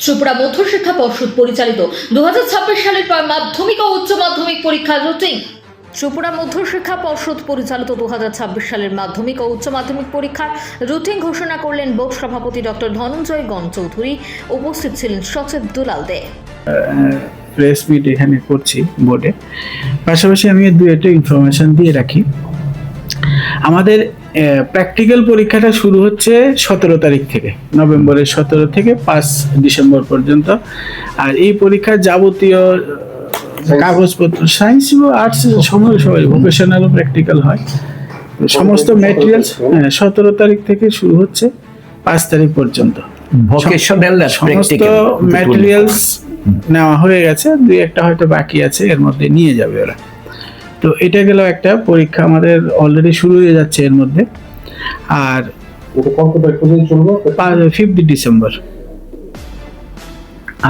ত্রিপুরা মধ্যশিক্ষা পর্ষদ পরিচালিত 2026 সালের মাধ্যমিক ও উচ্চ মাধ্যমিক পরীক্ষার রুটিন। ত্রিপুরা মধ্যশিক্ষা পর্ষদ পরিচালিত 2026 সালের মাধ্যমিক ও উচ্চ মাধ্যমিক পরীক্ষার রুটিন ঘোষণা করলেন বোর্ড সভাপতি ডক্টর ধনঞ্জয় গণ চৌধুরী। উপস্থিত ছিলেন সচিব দুলাল দে। প্রেস মিট এখানে করছি বোর্ডে, পাশাপাশি আমি একটা ইনফরমেশন দিয়ে রাখি। আমাদের প্র্যাকটিক্যাল পরীক্ষাটা শুরু হচ্ছে 17 তারিখ থেকে, নভেম্বরের 17 থেকে 5 ডিসেম্বর পর্যন্ত। আর এই পরীক্ষার যাবতীয় কাগজপত্র, সায়েন্স বা আর্টস সবাই ভোকেশনাল ও প্র্যাকটিক্যাল হয়, সমস্ত ম্যাটেরিয়ালস 17 তারিখ থেকে শুরু হচ্ছে 5 তারিখ পর্যন্ত। সমস্ত ম্যাটেরিয়ালস নেওয়া হয়ে গেছে, দুই একটা হয়তো বাকি আছে, এর মধ্যে নিয়ে যাবে ওরা। তো এটা গেল একটা পরীক্ষা, আমাদের অলরেডি শুরু হয়ে যাচ্ছে এর মধ্যে। আর 5 ডিসেম্বর।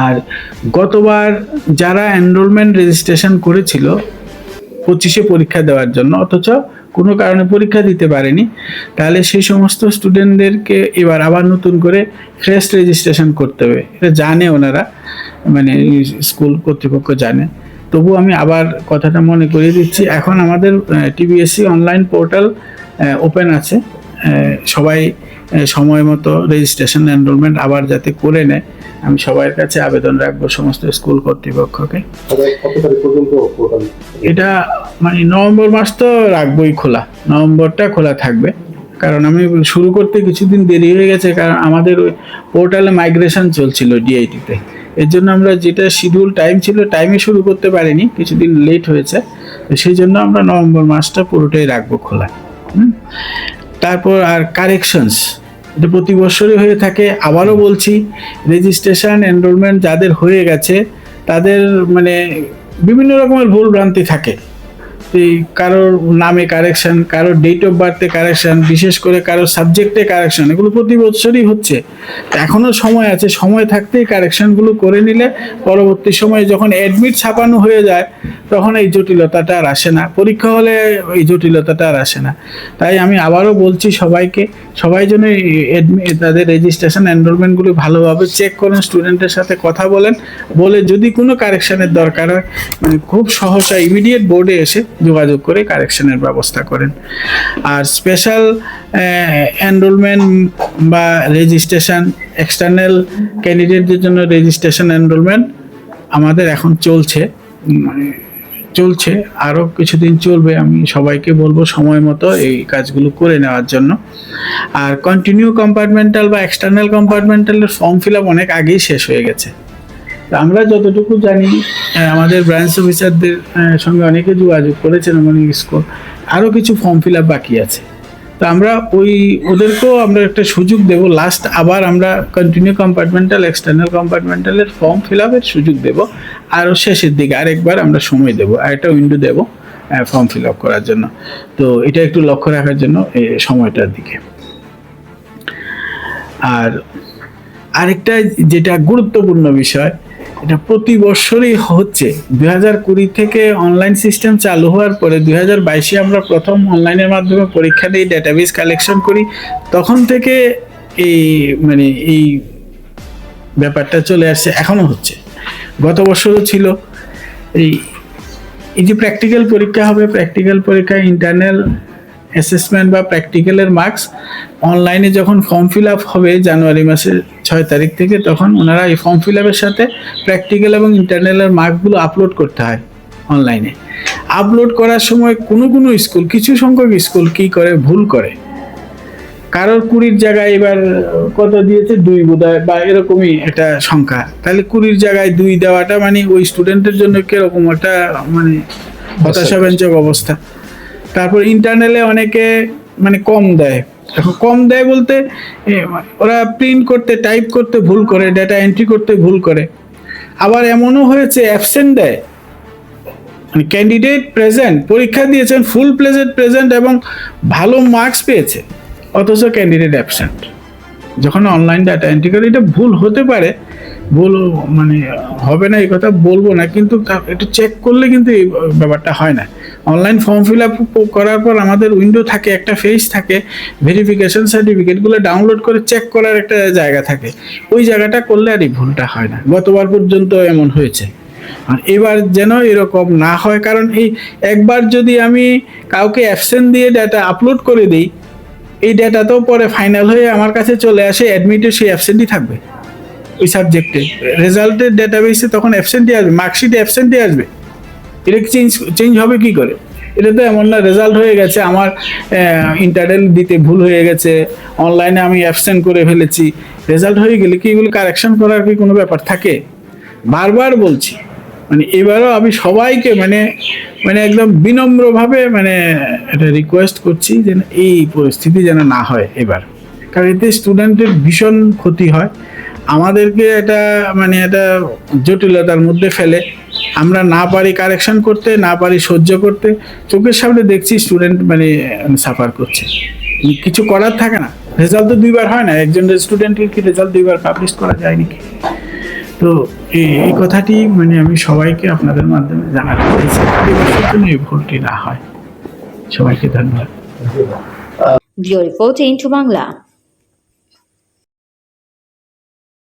আর গতবার যারা এনরোলমেন্ট রেজিস্ট্রেশন করেছিল 25-এ পরীক্ষা দেওয়ার জন্য, অথচ কোনো কারণে পরীক্ষা দিতে পারেনি, তাহলে সেই সমস্ত স্টুডেন্টদেরকে এবার আবার নতুন করে ফ্রেশ রেজিস্ট্রেশন করতে হবে। এটা জানে ওনারা, মানে স্কুল কর্তৃপক্ষ জানে। তবু আমি আবার কথাটা মনে করিয়ে দিচ্ছি, এখন আমাদের টিবিএসসি অনলাইন পোর্টাল ওপেন আছে, সবাই সময় মতো রেজিস্ট্রেশন এনরোলমেন্ট আবার যাতে করে নেয়, আমি সবার কাছে আবেদন রাখবো, সমস্ত স্কুল কর্তৃপক্ষকে। এটা মানে নভেম্বর মাস তো রাখবোই খোলা, নভেম্বরটা খোলা থাকবে, কারণ আমি শুরু করতে কিছুদিন দেরি হয়ে গেছে, কারণ আমাদের ওই পোর্টালে মাইগ্রেশন চলছিল ডিআইটিতে। এর জন্য আমরা যেটা শিডিউল টাইম ছিল টাইমে শুরু করতে পারিনি, কিছুদিন লেট হয়েছে, সেই জন্য আমরা নভেম্বর মাসটা পুরোটাই রাখবো খোলা। তারপর আর কারেকশনস, এটা প্রতি বছরই হয়ে থাকে। আবারও বলছি, রেজিস্ট্রেশন এনরোলমেন্ট যাদের হয়ে গেছে তাদের মানে বিভিন্ন রকমের ভুল ভ্রান্তি থাকে। এই কারোর নামে কারেকশন, কারোর ডেট অফ বার্থে কারেকশন, বিশেষ করে কারোর সাবজেক্টে কারেকশন, এগুলো প্রতি বছরই হচ্ছে। এখনও সময় আছে, সময় থাকতেই কারেকশনগুলো করে নিলে পরবর্তী সময়ে যখন অ্যাডমিট ছাপানো হয়ে যায় তখন এই জটিলতাটা আর আসে না, পরীক্ষা হলে এই জটিলতাটা আর আসে না। তাই আমি আবারও বলছি সবাইকে, সবাই যেন তাদের রেজিস্ট্রেশন এনরোলমেন্টগুলো ভালোভাবে চেক করেন, স্টুডেন্টের সাথে কথা বলে যদি কোনো কারেকশনের দরকার হয়, মানে খুব সহসা ইমিডিয়েট বোর্ডে এসে যোগাযোগ করে কারেকশনের ব্যবস্থা করেন। আর স্পেশাল এনরোলমেন্ট বা রেজিস্ট্রেশন, এক্সটার্নাল ক্যান্ডিডেটদের জন্য রেজিস্ট্রেশন এনরোলমেন্ট আমাদের এখন চলছে, আরও কিছুদিন চলবে। আমি সবাইকে বলবো সময় মতো এই কাজগুলো করে নেওয়ার জন্য। আর কন্টিনিউ কম্পার্টমেন্টাল বা এক্সটার্নাল কম্পার্টমেন্টালের ফর্ম ফিল আপ অনেক আগেই শেষ হয়ে গেছে। আমরা যতটুকু জানি, আমাদের ব্রাঞ্চ অফিসারদের সঙ্গে অনেকে যোগাযোগ করেছেন, মানে স্কুল আরও কিছু ফর্ম ফিল আপ বাকি আছে। তো আমরা ওদেরকেও আমরা একটা সুযোগ দেব, লাস্ট আবার আমরা কন্টিনিউ কম্পার্টমেন্টাল এক্সটার্নাল কম্পার্টমেন্টালের ফর্ম ফিল আপের সুযোগ দেব, আরও শেষের দিকে আরেকবার আমরা সময় দেব, আর একটা উইন্ডো দেব ফর্ম ফিল আপ করার জন্য। তো এটা একটু লক্ষ্য রাখার জন্য এই সময়টার দিকে। আর আরেকটা যেটা গুরুত্বপূর্ণ বিষয়, এটা প্রতি বছরই হচ্ছে। 2020 থেকে অনলাইন সিস্টেম চালু হওয়ার পরে 2022-এ আমরা প্রথম অনলাইনের মাধ্যমে পরীক্ষা দিই, ডেটাবেস কালেকশন করি, তখন থেকে এই ব্যাপারটা চলে আসছে, এখনো হচ্ছে, গত বছরও ছিল। এই যে প্র্যাকটিক্যাল পরীক্ষা হবে, প্র্যাকটিক্যাল পরীক্ষায় ইন্টারনাল অ্যাসেসমেন্ট বা প্র্যাকটিক্যালের মার্কস অনলাইনে যখন ফর্ম ফিল আপ হবে জানুয়ারি মাসের 6 তারিখ থেকে, তখন ওনারা এই ফর্ম ফিল আপের সাথে প্র্যাকটিক্যাল এবং ইন্টারনালের মার্কগুলো আপলোড করতে হয় অনলাইনে। আপলোড করার সময় কোনো স্কুল, কিছু সংখ্যক স্কুল কী করে, ভুল করে। কারোর 20-র জায়গায় এবার কত দিয়েছে, 2 বোধহয় বা এরকমই একটা সংখ্যা, তাহলে 20-র জায়গায় 2 দেওয়াটা মানে ওই স্টুডেন্টের জন্য কীরকম একটা মানে হতাশাব্যঞ্জক অবস্থা। তারপর ইন্টারনালে অনেকে মানে কম দেয়। এখন কম দেয় বলতে ওরা প্রিন্ট করতে, টাইপ করতে ভুল করে, ডেটা এন্ট্রি করতে ভুল করে। আবার এমনও হয়েছে অ্যাবসেন্ট দেয়, মানে ক্যান্ডিডেট প্রেজেন্ট, পরীক্ষা দিয়েছেন ফুল প্রেজেন্ট এবং ভালো মার্কস পেয়েছে, অথচ ক্যান্ডিডেট অ্যাবসেন্ট। যখন অনলাইন ডাটা এন্ট্রি করে, এটা ভুল হতে পারে, ভুল মানে হবে না এই কথা বলবো না, কিন্তু একটু চেক করলে কিন্তু এই ব্যাপারটা হয় না। অনলাইন ফর্ম ফিল আপ করার পর আমাদের উইন্ডো থাকে, একটা ফেজ থাকে, ভেরিফিকেশন সার্টিফিকেটগুলো ডাউনলোড করে চেক করার একটা জায়গা থাকে। ওই জায়গাটা করলে আর এই ভুলটা হয় না। গতবার পর্যন্ত এমন হয়েছে, আর এবার যেন এরকম না হয়। কারণ এই একবার যদি আমি কাউকে অ্যাবসেন্ট দিয়ে ডাটা আপলোড করে দিই, এই ডাটা তো পরে ফাইনাল হয়ে আমার কাছে চলে আসে, অ্যাডমিটে সেই অ্যাবসেন্টই থাকবে ওই সাবজেক্টে। রেজাল্টের ডেটাবেসে তখন অ্যাবসেন্টই আসবে, মার্কশিটে অ্যাবসেন্টই আসবে। এটা চেঞ্জ হবে কি করে? এটা তো এমন না রেজাল্ট হয়ে গেছে, আমার ইন্টারনাল দিতে ভুল হয়ে গেছে, অনলাইনে আমি অ্যাবসেন্ট করে ফেলেছি, রেজাল্ট হয়ে গেলে কি এগুলো কারেকশন করার কি কোনো ব্যাপার থাকে? বারবার বলছি, মানে এবারও আমি সবাইকে মানে মানে একদম বিনম্রভাবে মানে এটা রিকোয়েস্ট করছি যে এই পরিস্থিতি যেন না হয় এবার। কারণ এতে স্টুডেন্টের ভীষণ ক্ষতি হয়, আমাদেরকে এটা মানে এটা জটিলতার মধ্যে ফেলে। আমরা না পারি কারেকশন করতে, না পারি সহ্য করতে, চোখের সামনে দেখছি স্টুডেন্ট মানে সাফার করছে, কিছু করার থাকে না। রেজাল্ট তো দুইবার হয় না, একজন স্টুডেন্টের কি রেজাল্ট দুইবার পাবলিশ করা যায় নাকি? তো এই কথাটি মানে আমি সবাইকে আপনাদের মাধ্যমে জানাতে চাইছি, এই ভুলটি না হয়। সবাইকে ধন্যবাদ। Bureau report into Bangla.